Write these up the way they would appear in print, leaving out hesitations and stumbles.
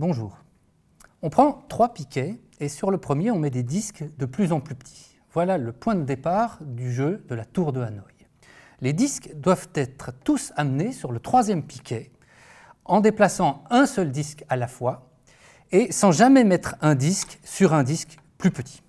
Bonjour. On prend 3 piquets et sur le premier, on met des disques de plus en plus petits. Voilà le point de départ du jeu de la tour de Hanoï. Les disques doivent être tous amenés sur le 3e piquet en déplaçant un seul disque à la fois et sans jamais mettre un disque sur un disque plus petit.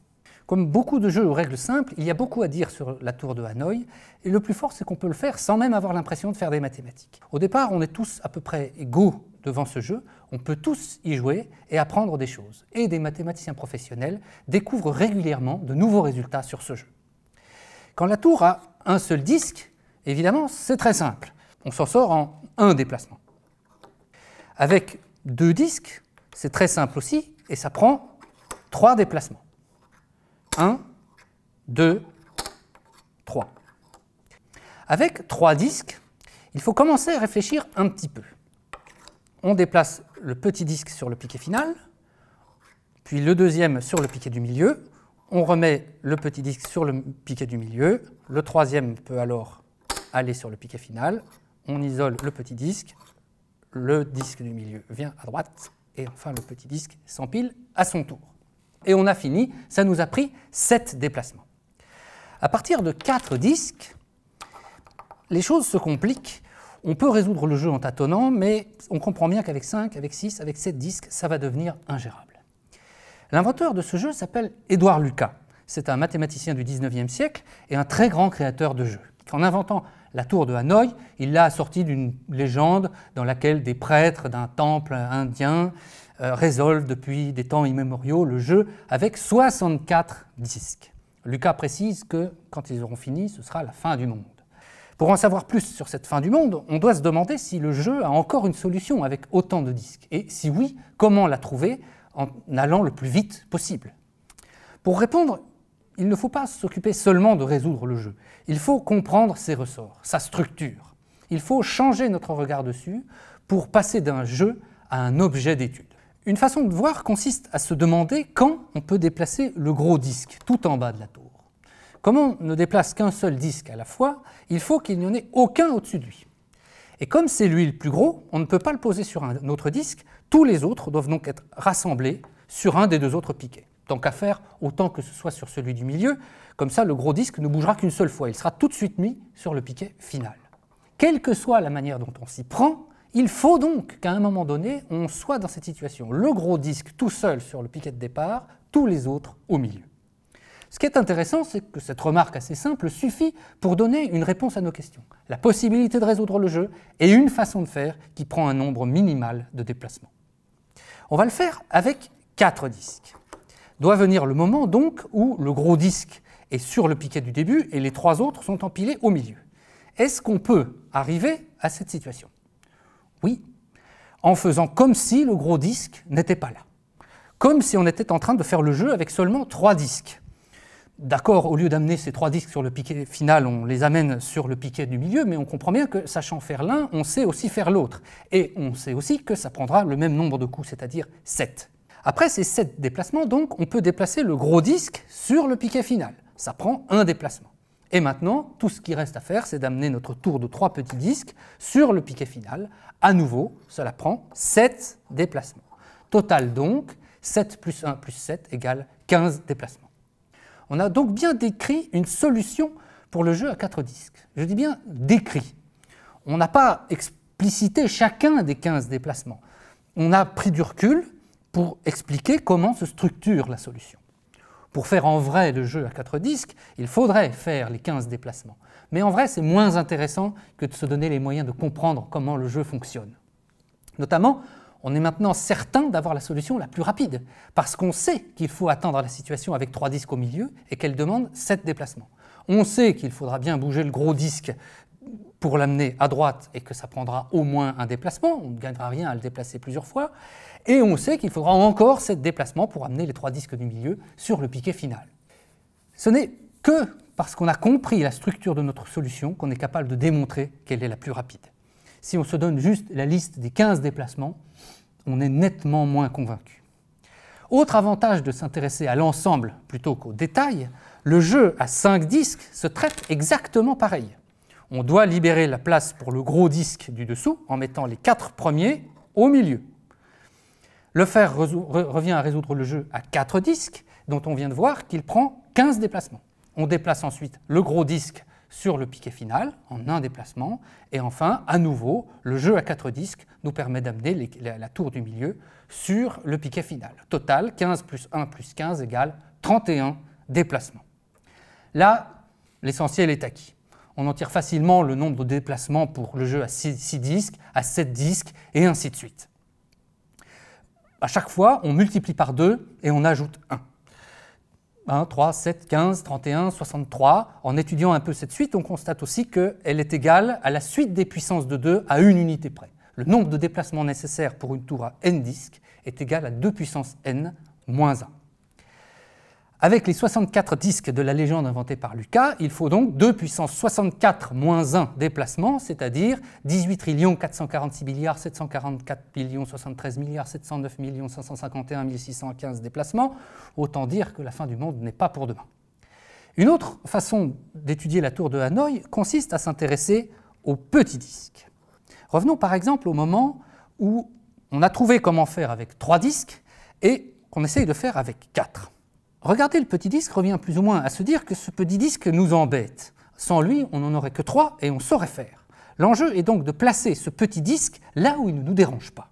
Comme beaucoup de jeux aux règles simples, il y a beaucoup à dire sur la tour de Hanoï, et le plus fort, c'est qu'on peut le faire sans même avoir l'impression de faire des mathématiques. Au départ, on est tous à peu près égaux devant ce jeu, on peut tous y jouer et apprendre des choses. Et des mathématiciens professionnels découvrent régulièrement de nouveaux résultats sur ce jeu. Quand la tour a un seul disque, évidemment, c'est très simple. On s'en sort en un déplacement. Avec 2 disques, c'est très simple aussi, et ça prend 3 déplacements. 1, 2, 3. Avec 3 disques, il faut commencer à réfléchir un petit peu. On déplace le petit disque sur le piquet final, puis le deuxième sur le piquet du milieu, on remet le petit disque sur le piquet du milieu, le troisième peut alors aller sur le piquet final, on isole le petit disque, le disque du milieu vient à droite, et enfin le petit disque s'empile à son tour. Et on a fini, ça nous a pris 7 déplacements. À partir de 4 disques, les choses se compliquent. On peut résoudre le jeu en tâtonnant, mais on comprend bien qu'avec 5, avec 6, avec 7 disques, ça va devenir ingérable. L'inventeur de ce jeu s'appelle Édouard Lucas. C'est un mathématicien du 19e siècle et un très grand créateur de jeux. En inventant la tour de Hanoï, il l'a assortie d'une légende dans laquelle des prêtres d'un temple indien résolvent depuis des temps immémoriaux le jeu avec 64 disques. Lucas précise que quand ils auront fini, ce sera la fin du monde. Pour en savoir plus sur cette fin du monde, on doit se demander si le jeu a encore une solution avec autant de disques. Et si oui, comment la trouver en allant le plus vite possible. Pour répondre, il ne faut pas s'occuper seulement de résoudre le jeu. Il faut comprendre ses ressorts, sa structure. Il faut changer notre regard dessus pour passer d'un jeu à un objet d'étude. Une façon de voir consiste à se demander quand on peut déplacer le gros disque tout en bas de la tour. Comme on ne déplace qu'un seul disque à la fois, il faut qu'il n'y en ait aucun au-dessus de lui. Et comme c'est lui le plus gros, on ne peut pas le poser sur un autre disque, tous les autres doivent donc être rassemblés sur un des 2 autres piquets. Tant qu'à faire, autant que ce soit sur celui du milieu, comme ça le gros disque ne bougera qu'une seule fois, il sera tout de suite mis sur le piquet final. Quelle que soit la manière dont on s'y prend, il faut donc qu'à un moment donné, on soit dans cette situation. Le gros disque tout seul sur le piquet de départ, tous les autres au milieu. Ce qui est intéressant, c'est que cette remarque assez simple suffit pour donner une réponse à nos questions. La possibilité de résoudre le jeu et une façon de faire qui prend un nombre minimal de déplacements. On va le faire avec 4 disques. Doit venir le moment donc où le gros disque est sur le piquet du début et les 3 autres sont empilés au milieu. Est-ce qu'on peut arriver à cette situation ? Oui, en faisant comme si le gros disque n'était pas là. Comme si on était en train de faire le jeu avec seulement 3 disques. D'accord, au lieu d'amener ces 3 disques sur le piquet final, on les amène sur le piquet du milieu, mais on comprend bien que, sachant faire l'un, on sait aussi faire l'autre. Et on sait aussi que ça prendra le même nombre de coups, c'est-à-dire 7. Après ces 7 déplacements, donc, on peut déplacer le gros disque sur le piquet final. Ça prend un déplacement. Et maintenant, tout ce qui reste à faire, c'est d'amener notre tour de 3 petits disques sur le piquet final. À nouveau, cela prend 7 déplacements. Total donc, 7 plus 1 plus 7 égale 15 déplacements. On a donc bien décrit une solution pour le jeu à 4 disques. Je dis bien décrit. On n'a pas explicité chacun des 15 déplacements. On a pris du recul pour expliquer comment se structure la solution. Pour faire en vrai le jeu à 4 disques, il faudrait faire les 15 déplacements. Mais en vrai, c'est moins intéressant que de se donner les moyens de comprendre comment le jeu fonctionne. Notamment, on est maintenant certain d'avoir la solution la plus rapide, parce qu'on sait qu'il faut attendre la situation avec 3 disques au milieu et qu'elle demande 7 déplacements. On sait qu'il faudra bien bouger le gros disque pour l'amener à droite et que ça prendra au moins un déplacement, on ne gagnera rien à le déplacer plusieurs fois, et on sait qu'il faudra encore 7 déplacements pour amener les 3 disques du milieu sur le piquet final. Ce n'est que parce qu'on a compris la structure de notre solution qu'on est capable de démontrer qu'elle est la plus rapide. Si on se donne juste la liste des 15 déplacements, on est nettement moins convaincu. Autre avantage de s'intéresser à l'ensemble plutôt qu'au détail, le jeu à 5 disques se traite exactement pareil. On doit libérer la place pour le gros disque du dessous en mettant les 4 premiers au milieu. Le fer revient à résoudre le jeu à 4 disques, dont on vient de voir qu'il prend 15 déplacements. On déplace ensuite le gros disque sur le piquet final, en un déplacement, et enfin, à nouveau, le jeu à 4 disques nous permet d'amener la tour du milieu sur le piquet final. Total, 15 plus 1 plus 15 égale 31 déplacements. Là, l'essentiel est acquis. On en tire facilement le nombre de déplacements pour le jeu à 6 disques, à 7 disques, et ainsi de suite. À chaque fois, on multiplie par 2 et on ajoute 1. 1, 3, 7, 15, 31, 63. En étudiant un peu cette suite, on constate aussi qu'elle est égale à la suite des puissances de 2 à une unité près. Le nombre de déplacements nécessaires pour une tour à n disques est égal à 2 puissance n moins 1. Avec les 64 disques de la légende inventée par Lucas, il faut donc 2 puissance 64 moins 1 déplacements, c'est-à-dire 18 446 744 73 709 551 615 déplacements. Autant dire que la fin du monde n'est pas pour demain. Une autre façon d'étudier la tour de Hanoï consiste à s'intéresser aux petits disques. Revenons par exemple au moment où on a trouvé comment faire avec 3 disques et qu'on essaye de faire avec 4. Regarder le petit disque revient plus ou moins à se dire que ce petit disque nous embête. Sans lui, on n'en aurait que 3 et on saurait faire. L'enjeu est donc de placer ce petit disque là où il ne nous dérange pas.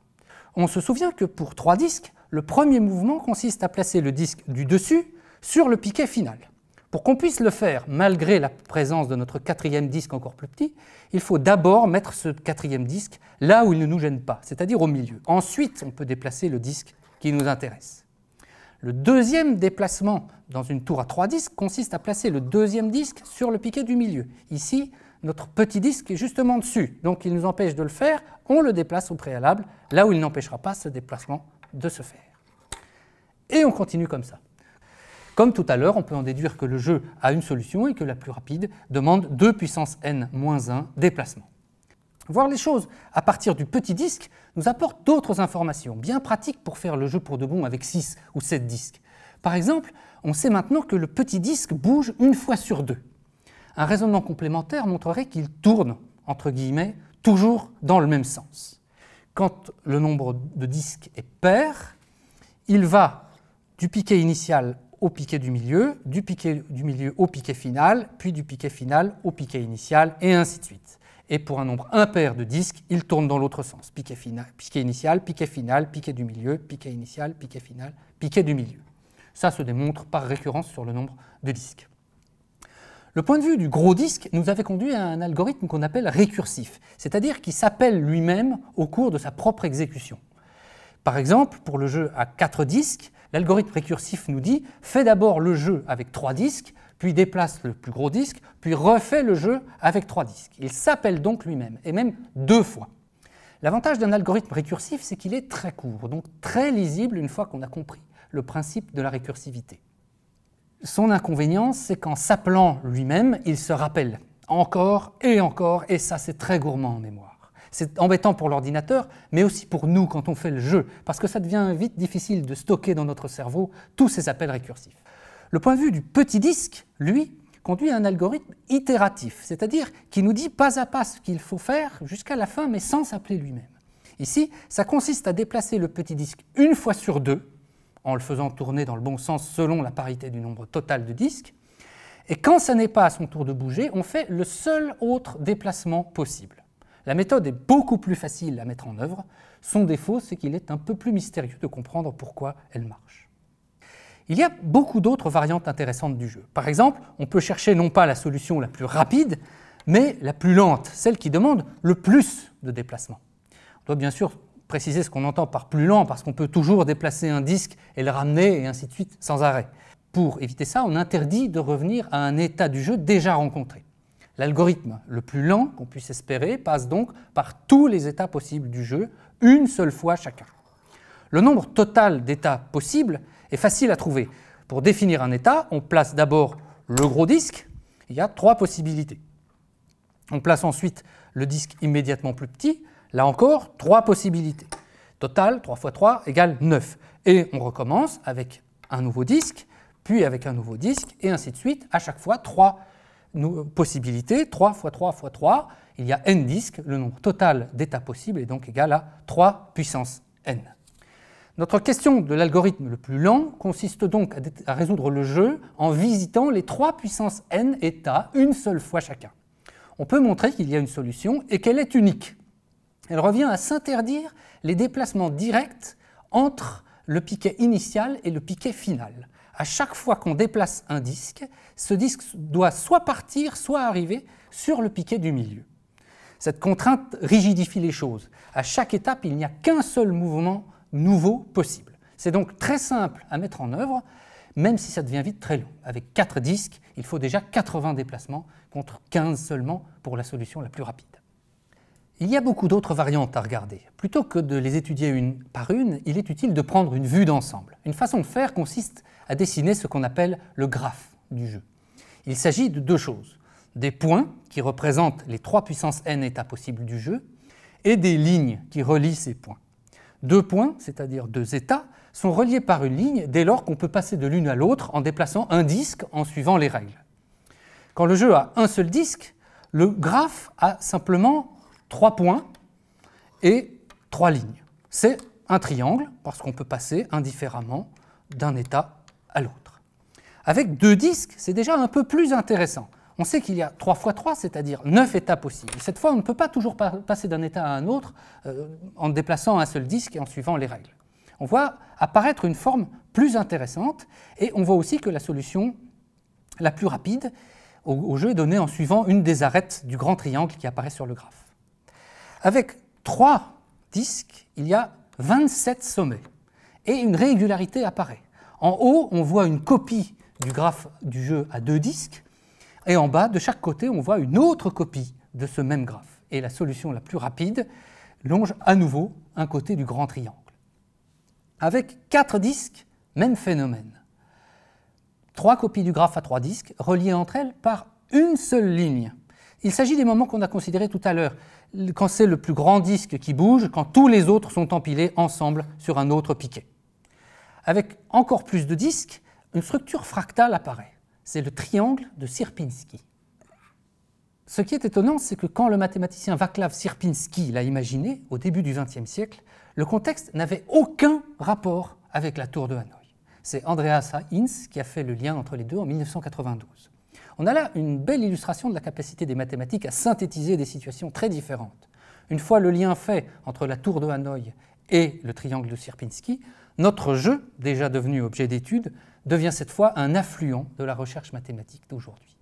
On se souvient que pour 3 disques, le premier mouvement consiste à placer le disque du dessus sur le piquet final. Pour qu'on puisse le faire malgré la présence de notre 4e disque encore plus petit, il faut d'abord mettre ce 4e disque là où il ne nous gêne pas, c'est-à-dire au milieu. Ensuite, on peut déplacer le disque qui nous intéresse. Le deuxième déplacement dans une tour à 3 disques consiste à placer le deuxième disque sur le piquet du milieu. Ici, notre petit disque est justement dessus, donc il nous empêche de le faire, on le déplace au préalable, là où il n'empêchera pas ce déplacement de se faire. Et on continue comme ça. Comme tout à l'heure, on peut en déduire que le jeu a une solution et que la plus rapide demande 2 puissance n moins 1 déplacements. Voir les choses à partir du petit disque nous apporte d'autres informations, bien pratiques pour faire le jeu pour de bon avec 6 ou 7 disques. Par exemple, on sait maintenant que le petit disque bouge une fois sur 2. Un raisonnement complémentaire montrerait qu'il tourne, entre guillemets, toujours dans le même sens. Quand le nombre de disques est pair, il va du piquet initial au piquet du milieu au piquet final, puis du piquet final au piquet initial, et ainsi de suite. Et pour un nombre impair de disques, il tourne dans l'autre sens. Piquet initial, piquet final, piquet du milieu, piquet initial, piquet final, piquet du milieu. Ça se démontre par récurrence sur le nombre de disques. Le point de vue du gros disque nous avait conduit à un algorithme qu'on appelle récursif, c'est-à-dire qui s'appelle lui-même au cours de sa propre exécution. Par exemple, pour le jeu à 4 disques, l'algorithme récursif nous dit « fais d'abord le jeu avec 3 disques », puis déplace le plus gros disque, puis refait le jeu avec 3 disques. Il s'appelle donc lui-même, et même 2 fois. L'avantage d'un algorithme récursif, c'est qu'il est très court, donc très lisible une fois qu'on a compris le principe de la récursivité. Son inconvénient, c'est qu'en s'appelant lui-même, il se rappelle encore, et ça c'est très gourmand en mémoire. C'est embêtant pour l'ordinateur, mais aussi pour nous quand on fait le jeu, parce que ça devient vite difficile de stocker dans notre cerveau tous ces appels récursifs. Le point de vue du petit disque, lui, conduit à un algorithme itératif, c'est-à-dire qui nous dit pas à pas ce qu'il faut faire jusqu'à la fin, mais sans s'appeler lui-même. Ici, ça consiste à déplacer le petit disque une fois sur 2, en le faisant tourner dans le bon sens selon la parité du nombre total de disques, et quand ça n'est pas à son tour de bouger, on fait le seul autre déplacement possible. La méthode est beaucoup plus facile à mettre en œuvre, son défaut, c'est qu'il est un peu plus mystérieux de comprendre pourquoi elle marche. Il y a beaucoup d'autres variantes intéressantes du jeu. Par exemple, on peut chercher non pas la solution la plus rapide, mais la plus lente, celle qui demande le plus de déplacements. On doit bien sûr préciser ce qu'on entend par plus lent, parce qu'on peut toujours déplacer un disque et le ramener, et ainsi de suite, sans arrêt. Pour éviter ça, on interdit de revenir à un état du jeu déjà rencontré. L'algorithme le plus lent qu'on puisse espérer passe donc par tous les états possibles du jeu, une seule fois chacun. Le nombre total d'états possibles est facile à trouver. Pour définir un état, on place d'abord le gros disque, il y a 3 possibilités. On place ensuite le disque immédiatement plus petit, là encore 3 possibilités. Total, 3 fois 3 égale 9. Et on recommence avec un nouveau disque, puis avec un nouveau disque, et ainsi de suite, à chaque fois 3 possibilités, 3 fois 3 fois 3, il y a n disques, le nombre total d'états possibles est donc égal à 3 puissance n. Notre question de l'algorithme le plus lent consiste donc à résoudre le jeu en visitant les 3 puissance n états une seule fois chacun. On peut montrer qu'il y a une solution et qu'elle est unique. Elle revient à s'interdire les déplacements directs entre le piquet initial et le piquet final. À chaque fois qu'on déplace un disque, ce disque doit soit partir, soit arriver sur le piquet du milieu. Cette contrainte rigidifie les choses. À chaque étape, il n'y a qu'un seul mouvement nouveau possible. C'est donc très simple à mettre en œuvre, même si ça devient vite très long. Avec 4 disques, il faut déjà 80 déplacements contre 15 seulement pour la solution la plus rapide. Il y a beaucoup d'autres variantes à regarder. Plutôt que de les étudier une par une, il est utile de prendre une vue d'ensemble. Une façon de faire consiste à dessiner ce qu'on appelle le graphe du jeu. Il s'agit de 2 choses. Des points qui représentent les 3 puissance n états possibles du jeu et des lignes qui relient ces points. 2 points, c'est-à-dire 2 états, sont reliés par une ligne dès lors qu'on peut passer de l'une à l'autre en déplaçant un disque en suivant les règles. Quand le jeu a un seul disque, le graphe a simplement 3 points et 3 lignes. C'est un triangle parce qu'on peut passer indifféremment d'un état à l'autre. Avec 2 disques, c'est déjà un peu plus intéressant. On sait qu'il y a 3 x 3, c'est-à-dire 9 états possibles. Cette fois, on ne peut pas toujours passer d'un état à un autre en déplaçant un seul disque et en suivant les règles. On voit apparaître une forme plus intéressante et on voit aussi que la solution la plus rapide au jeu est donnée en suivant une des arêtes du grand triangle qui apparaît sur le graphe. Avec 3 disques, il y a 27 sommets et une régularité apparaît. En haut, on voit une copie du graphe du jeu à 2 disques et en bas, de chaque côté, on voit une autre copie de ce même graphe. Et la solution la plus rapide longe à nouveau un côté du grand triangle. Avec 4 disques, même phénomène. 3 copies du graphe à 3 disques reliées entre elles par une seule ligne. Il s'agit des moments qu'on a considérés tout à l'heure, quand c'est le plus grand disque qui bouge, quand tous les autres sont empilés ensemble sur un autre piquet. Avec encore plus de disques, une structure fractale apparaît. C'est le triangle de Sierpinski. Ce qui est étonnant, c'est que quand le mathématicien Vaclav Sierpinski l'a imaginé, au début du XXe siècle, le contexte n'avait aucun rapport avec la tour de Hanoï. C'est Andreas Hinz qui a fait le lien entre les deux en 1992. On a là une belle illustration de la capacité des mathématiques à synthétiser des situations très différentes. Une fois le lien fait entre la tour de Hanoï et le triangle de Sierpinski, notre jeu, déjà devenu objet d'étude, devient cette fois un affluent de la recherche mathématique d'aujourd'hui.